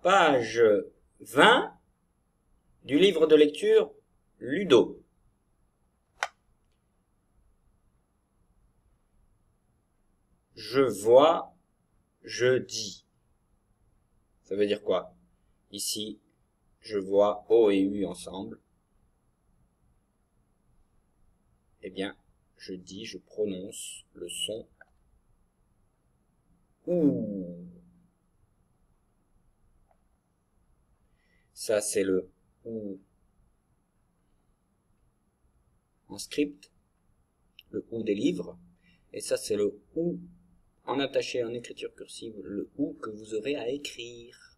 Page 20 du livre de lecture Ludo. Je vois, je dis. Ça veut dire quoi? Ici, je vois O et U ensemble. Eh bien, je dis, je prononce le son OU. Ça, c'est le OU en script, le OU des livres. Et ça, c'est le OU en attaché en écriture cursive, le OU que vous aurez à écrire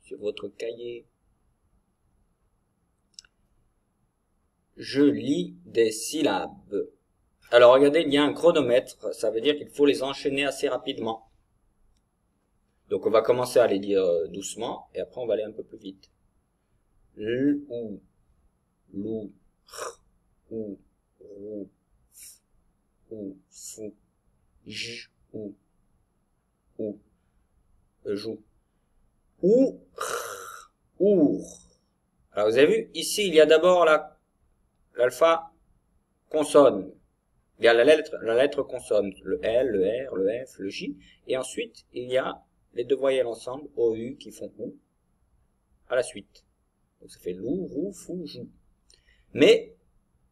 sur votre cahier. Je lis des syllabes. Alors regardez, il y a un chronomètre, ça veut dire qu'il faut les enchaîner assez rapidement. Donc on va commencer à les dire doucement, et après on va aller un peu plus vite. L, ou, lou, r, ou, rou, f, ou, fou, j, ou, jou, ou, r, our. Alors vous avez vu, ici il y a d'abord l'alpha consonne. Il y a la lettre consonne, le L, le R, le F, le J, et ensuite il y a les deux voyelles ensemble, OU, qui font OU, à la suite. Donc ça fait lou, rou, fou, jou. Mais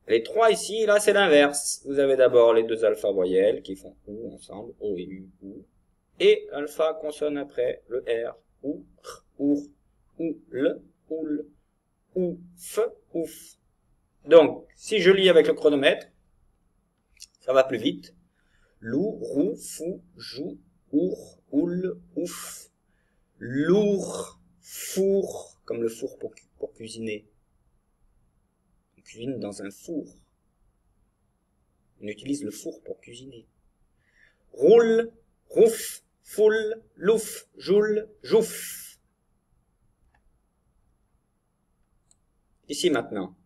les trois ici, là c'est l'inverse. Vous avez d'abord les deux alpha voyelles qui font OU ensemble, O et U, OU, et alpha consonne après, le R, OU, R, OUR, OU, le, OUL, OU, F, OUF. Donc, si je lis avec le chronomètre, ça va plus vite. Lou, rou, fou, jou, our, oul, ouf. Lourd, four, comme le four pour cuisiner. On cuisine dans un four. On utilise le four pour cuisiner. Roule, rouf, foule, louf, joule, jouf. Ici maintenant.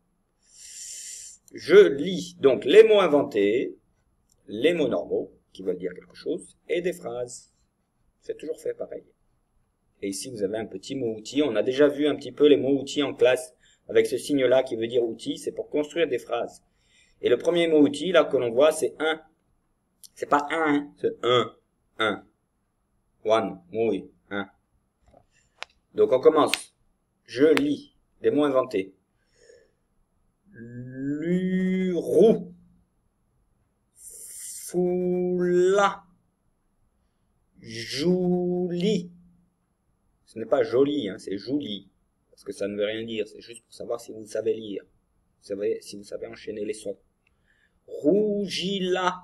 Je lis donc les mots inventés, les mots normaux, qui veulent dire quelque chose, et des phrases. C'est toujours fait pareil. Et ici, vous avez un petit mot-outil. On a déjà vu un petit peu les mots-outils en classe, avec ce signe-là qui veut dire outil, c'est pour construire des phrases. Et le premier mot-outil, là, que l'on voit, c'est un. C'est pas un, c'est un. Un. One. Oui. Un. Donc, on commence. Je lis des mots inventés. Lurou. Foula. Jouli. Ce n'est pas joli, hein, c'est jouli. Parce que ça ne veut rien dire, c'est juste pour savoir si vous savez lire. Vous savez, si vous savez enchaîner les sons. Rougila.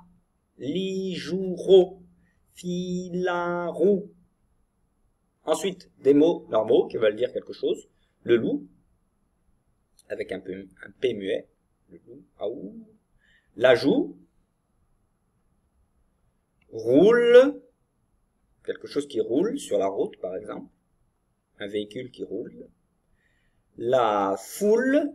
Lijouro. Filarou. Ensuite, des mots normaux qui veulent dire quelque chose. Le loup. Avec un P muet. Le loup. Aou. La joue. Roule. Quelque chose qui roule sur la route, par exemple. Un véhicule qui roule. La foule,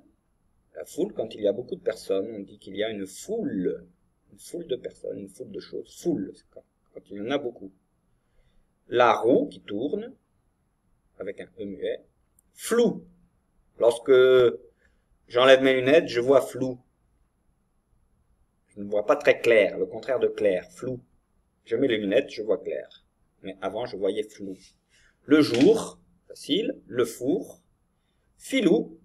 quand il y a beaucoup de personnes, on dit qu'il y a une foule de personnes, une foule de choses. Foule, c'est quand il y en a beaucoup. La roue qui tourne, avec un E muet. Flou, lorsque j'enlève mes lunettes, je vois flou. Je ne vois pas très clair, le contraire de clair, flou. Je mets les lunettes, je vois clair. Mais avant, je voyais flou. Le jour, facile. Le four. Filou.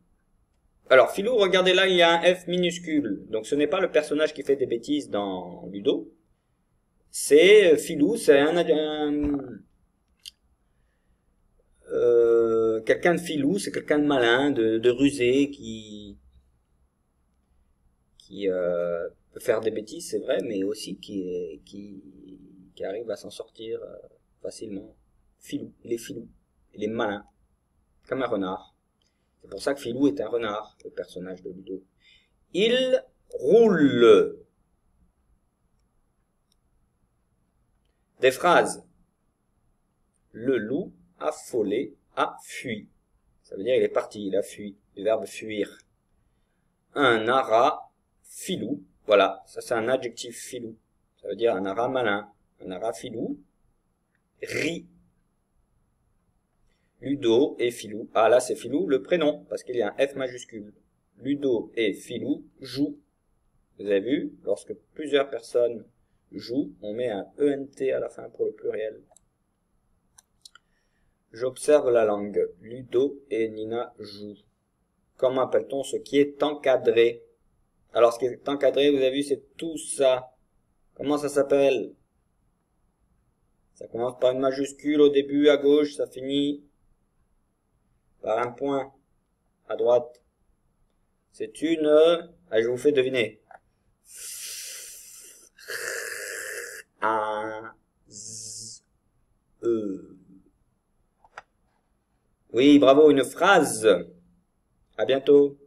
Alors, Filou, regardez là, il y a un F minuscule. Donc, ce n'est pas le personnage qui fait des bêtises dans Ludo. C'est Filou, c'est quelqu'un de filou, c'est quelqu'un de malin, de rusé, qui peut faire des bêtises, c'est vrai, mais aussi qui arrive à s'en sortir facilement. Filou, il est filou, il est malin, comme un renard. C'est pour ça que Filou est un renard, le personnage de Ludo. Il roule. Des phrases. Le loup, affolé, a fui. Ça veut dire il est parti, il a fui. Le verbe fuir. Un ara, filou. Voilà, ça c'est un adjectif filou. Ça veut dire un ara malin. Un ara filou. Rit. Ludo et Philou. Ah là c'est Philou le prénom, parce qu'il y a un F majuscule. Ludo et Philou jouent. Vous avez vu, lorsque plusieurs personnes jouent, on met un ENT à la fin pour le pluriel. J'observe la langue. Ludo et Nina jouent. Comment appelle-t-on ce qui est encadré? Alors ce qui est encadré, vous avez vu, c'est tout ça. Comment ça s'appelle? Ça commence par une majuscule au début à gauche, ça finit par un point à droite. C'est une... Allez, je vous fais deviner. Un... Z... E... Oui, bravo, une phrase. À bientôt.